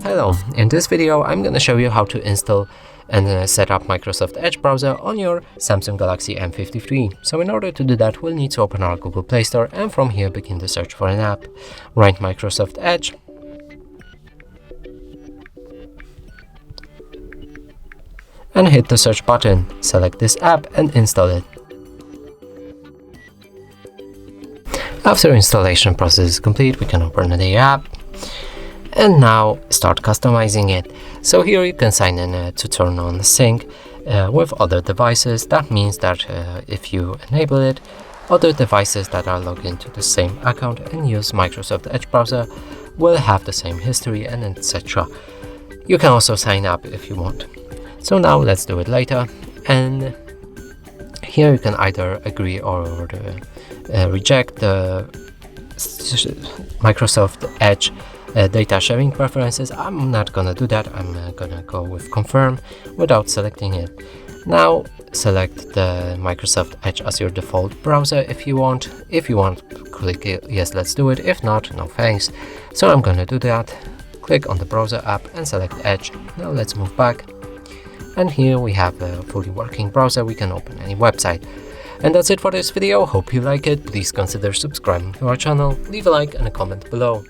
Hello, in this video I'm going to show you how to install and set up Microsoft Edge browser on your Samsung Galaxy M53. So in order to do that, we'll need to open our Google Play Store and from here begin the search for an app. Write Microsoft Edge and hit the search button. Select this app and install it. After installation process is complete, we can open the app and now start customizing it. So here you can sign in to turn on sync with other devices. That means that if you enable it, other devices that are logged into the same account and use Microsoft Edge browser will have the same history and etc. You can also sign up if you want. So now let's do it later, and here you can either agree or reject the Microsoft Edge data sharing preferences. I'm not gonna do that. I'm gonna go with confirm without selecting it. Now select the Microsoft Edge as your default browser if you want. If you want, click yes, let's do it. If not, no thanks. So I'm gonna do that. Click on the browser app and select Edge. Now let's move back. And here we have a fully working browser. We can open any website. And that's it for this video. Hope you like it. Please consider subscribing to our channel. Leave a like and a comment below.